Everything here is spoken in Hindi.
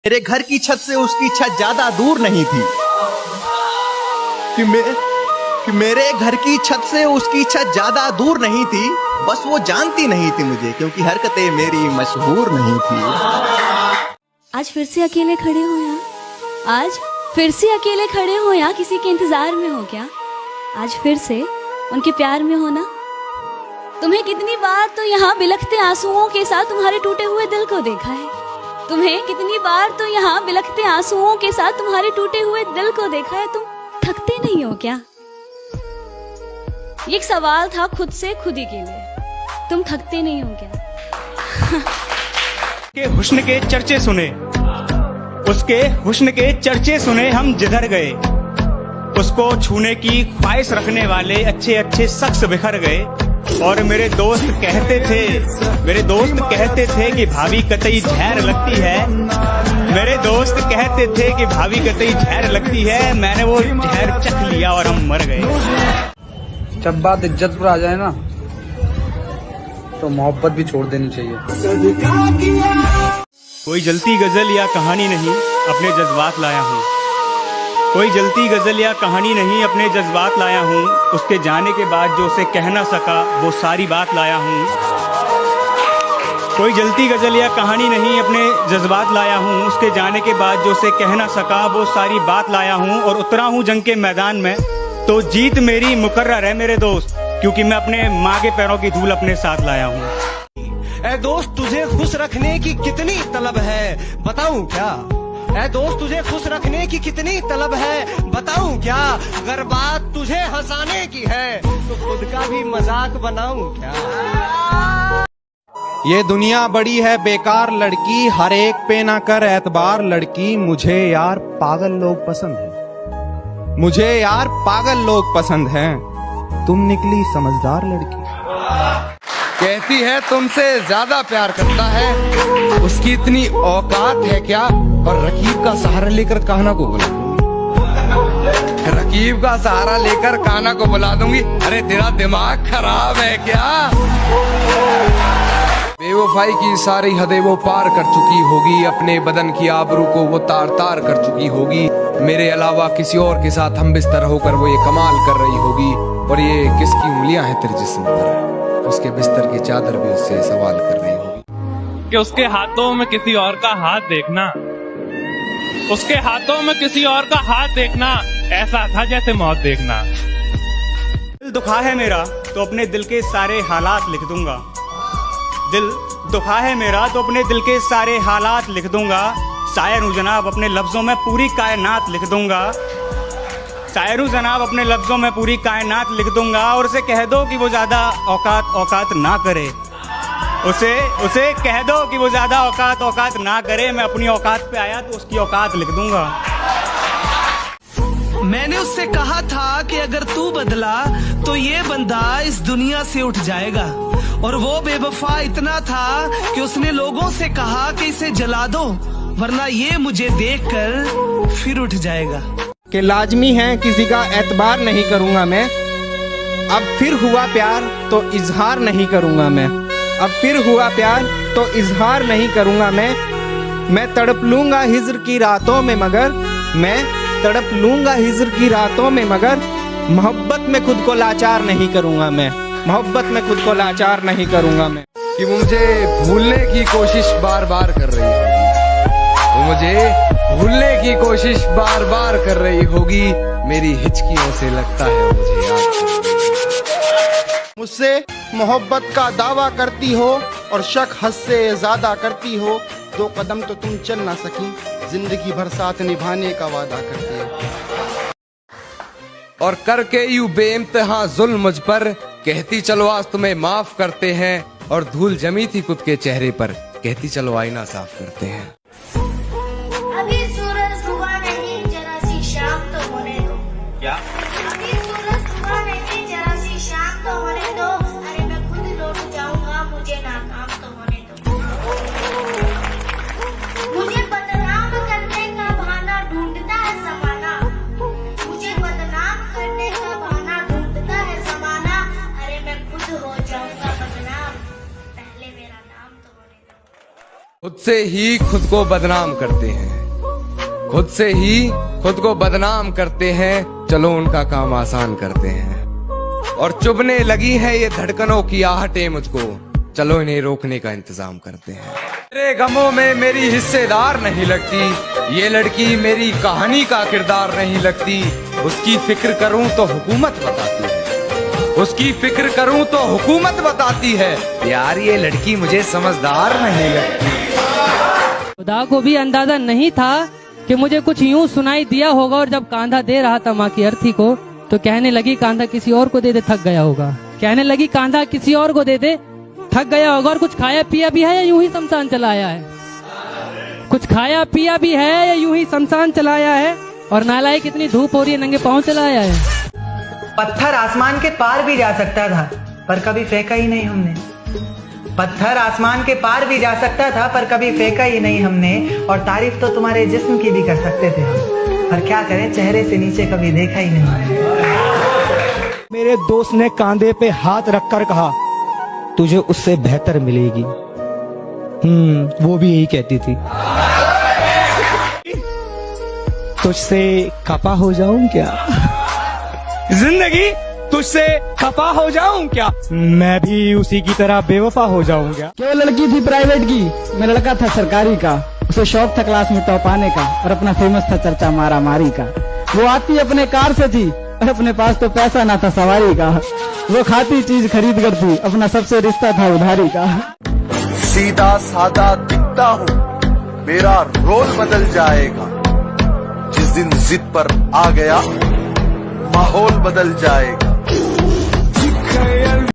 मेरे घर की छत से उसकी छत ज्यादा दूर नहीं थी कि मेरे घर की छत से उसकी छत ज्यादा दूर नहीं थी, बस वो जानती नहीं थी मुझे क्योंकि हरकतें मेरी मशहूर नहीं थी। आज फिर से अकेले खड़े हो यहाँ, आज फिर से अकेले खड़े हो यहाँ, किसी के इंतजार में हो क्या? आज फिर से उनके प्यार में हो ना? तुम्हें कितनी बार तो यहाँ बिलखते आंसुओं के साथ तुम्हारे टूटे हुए दिल को देखा है। तुम्हें कितनी बार तो यहाँ बिलखते आंसुओं के साथ तुम्हारे टूटे हुए दिल को देखा है। तुम थकते नहीं हो क्या? ये एक सवाल था खुद से खुद ही के लिए। तुम थकते नहीं हो क्या? के हुस्न के चर्चे सुने, उसके हुस्न के चर्चे सुने हम जिधर गए। उसको छूने की ख्वाहिश रखने वाले अच्छे अच्छे शख्स बिखर गए। और मेरे दोस्त कहते थे कि भाभी कतई जहर लगती है। मेरे दोस्त कहते थे कि भाभी कतई जहर लगती है। मैंने वो जहर चख लिया और हम मर गए। जब बात इज्जत पर आ जाए ना तो मोहब्बत भी छोड़ देनी चाहिए। कोई जलती गजल या कहानी नहीं, अपने जज्बात लाया हूँ। कोई जलती गजल या कहानी नहीं, अपने जज्बात लाया हूँ। उसके जाने के बाद जो उसे कह ना सका वो सारी बात लाया हूँ। कोई जलती गजल या कहानी नहीं, अपने जज्बात लाया हूँ। उसके जाने के बाद जो उसे कह ना सका वो सारी बात लाया हूँ। और उतरा हूँ जंग के मैदान में तो जीत मेरी मुकर्रर है मेरे दोस्त, क्योंकि मैं अपने माँ के पैरों की धूल अपने साथ लाया हूँ। ऐ दोस्त तुझे खुश रखने की कितनी तलब है बताऊं क्या? ऐ दोस्त तुझे खुश रखने की कितनी तलब है बताऊं क्या? अगर बात तुझे हंसाने की है तो खुद का भी मजाक बनाऊं क्या? ये दुनिया बड़ी है बेकार लड़की, हर एक पे ना कर एतबार लड़की। मुझे यार पागल लोग पसंद है, मुझे यार पागल लोग पसंद हैं। तुम निकली समझदार लड़की। कहती है तुमसे ज्यादा प्यार करता है, उसकी इतनी औकात है क्या? और रकीब का सहारा लेकर कान्हा को बुला, रकीब का सहारा लेकर कान्हा को बुला दूंगी। अरे तेरा दिमाग खराब है क्या? बेवफाई की सारी हदें वो पार कर चुकी होगी, अपने बदन की आबरू को वो तार तार कर चुकी होगी। मेरे अलावा किसी और के साथ हम बिस्तर होकर वो ये कमाल कर रही होगी। और ये किसकी उंगलियां हैं तेरे जिस्म पर? उसके बिस्तर की चादर भी उससे सवाल कर रही होगी कि उसके हाथों में किसी और का हाथ देखना, उसके हाथों में किसी और का हाथ देखना ऐसा था जैसे मौत देखना। दिल दुखा है मेरा तो अपने दिल के सारे हालात लिख दूंगा। दिल दुखा है मेरा तो अपने दिल के सारे हालात लिख दूंगा। शायर हूँ जनाब, अपने लफ्जों में पूरी कायनात लिख दूंगा। शायर हूँ जनाब, अपने लफ्जों में पूरी कायनात लिख दूंगा। और उसे कह दो कि वो ज्यादा औकात ना करे। उसे कह दो कि वो ज्यादा औकात ना करे। मैं अपनी औकात पे आया तो उसकी औकात लिख दूंगा। मैंने उससे कहा था कि अगर तू बदला तो ये बंदा इस दुनिया से उठ जाएगा। और वो बेवफा इतना था कि उसने लोगों से कहा कि इसे जला दो वरना ये मुझे देखकर फिर उठ जाएगा। कि लाजमी है किसी का एतबार नहीं करूंगा मैं। अब फिर हुआ प्यार तो इजहार नहीं करूंगा मैं। अब फिर हुआ प्यार तो इजहार नहीं करूंगा मैं तड़प लूंगा हिज्र की रातों में मगर, मैं तड़प लूंगा हिज्र की रातों में मगर, मोहब्बत में खुद को लाचार नहीं करूंगा मैं। मोहब्बत में खुद को लाचार नहीं करूंगा मैं। कि वो मुझे भूलने की कोशिश बार बार कर रही होगी, वो मुझे भूलने की कोशिश बार बार कर रही होगी। मेरी हिचकियों से लगता है मुझे याद। मुझसे मोहब्बत का दावा करती हो और शक हद से ज्यादा करती हो। 2 कदम तो तुम चल ना सकी, जिंदगी भर साथ निभाने का वादा करती हो। और करके यूं बेइंतहा जुल्म मुझ पर, कहती चलो आज तुम्हें माफ करते हैं। और धूल जमी थी खुद के चेहरे पर, कहती चलो आईना साफ करते हैं। अभी सूरज डूबा नहीं, जरा सी शाम तो होने दो। क्या? अभी सूरज डूबा नहीं, जरा सी शाम तो होने दो। अरे मैं खुद लौट जाऊंगा, मुझे नाकाम तो होने दो। मुझे बदनाम करने का बहाना ढूंढता है जमाना, मुझे बदनाम करने का बहाना ढूंढता है जमाना। अरे मैं खुद हो जाऊंगा बदनाम, पहले मेरा नाम तो होने दो। खुद से ही खुद को बदनाम करते हैं, खुद से ही खुद को बदनाम करते हैं। चलो उनका काम आसान करते हैं। और चुभने लगी है ये धड़कनों की आहटें मुझको, चलो इन्हें रोकने का इंतजाम करते हैं। मेरे गमों में मेरी हिस्सेदार नहीं लगती, ये लड़की मेरी कहानी का किरदार नहीं लगती। उसकी फिक्र करूं तो हुकूमत बताती है, उसकी फिक्र करूं तो हुकूमत बताती है। यार ये लड़की मुझे समझदार नहीं लगती। खुदा को भी अंदाजा नहीं था कि मुझे कुछ यूं सुनाई दिया होगा, और जब कांधा दे रहा था माँ की अर्थी को तो कहने लगी कांधा किसी और को दे दे, थक गया होगा। कहने लगी कांधा किसी और को दे दे, थक गया होगा। और कुछ खाया पिया भी है या यूं ही शमशान चलाया है? कुछ खाया पिया भी है या यूं ही शमशान चलाया है? और नालायक कितनी धूप हो रही है, नंगे पांव चलाया है। पत्थर आसमान के पार भी जा सकता था पर कभी फेंका ही नहीं हमने। पत्थर आसमान के पार भी जा सकता था पर कभी फेंका ही नहीं हमने। और तारीफ तो तुम्हारे जिस्म की भी कर सकते थे हम, पर क्या करें चेहरे से नीचे कभी देखा ही नहीं। मेरे दोस्त ने कांधे पे हाथ रखकर कहा तुझे उससे बेहतर मिलेगी। वो भी यही कहती थी। तुझसे खपा हो जाऊं क्या? जिंदगी तुझसे खपा हो जाऊं क्या? मैं भी उसी की तरह बेवफा हो जाऊं क्या? क्या लड़की थी प्राइवेट की, मैं लड़का था सरकारी का। उसे शौक था क्लास में टॉप आने का, और अपना फेमस था चर्चा मारा मारी का। वो आती अपने कार से थी, और अपने पास तो पैसा ना था सवारी का। वो खाती चीज खरीद कर थी, अपना सबसे रिश्ता था उधारी का। सीधा सादा दिखता हूँ, मेरा रोल बदल जाएगा। जिस दिन जिद पर आ गया, माहौल बदल जाएगा।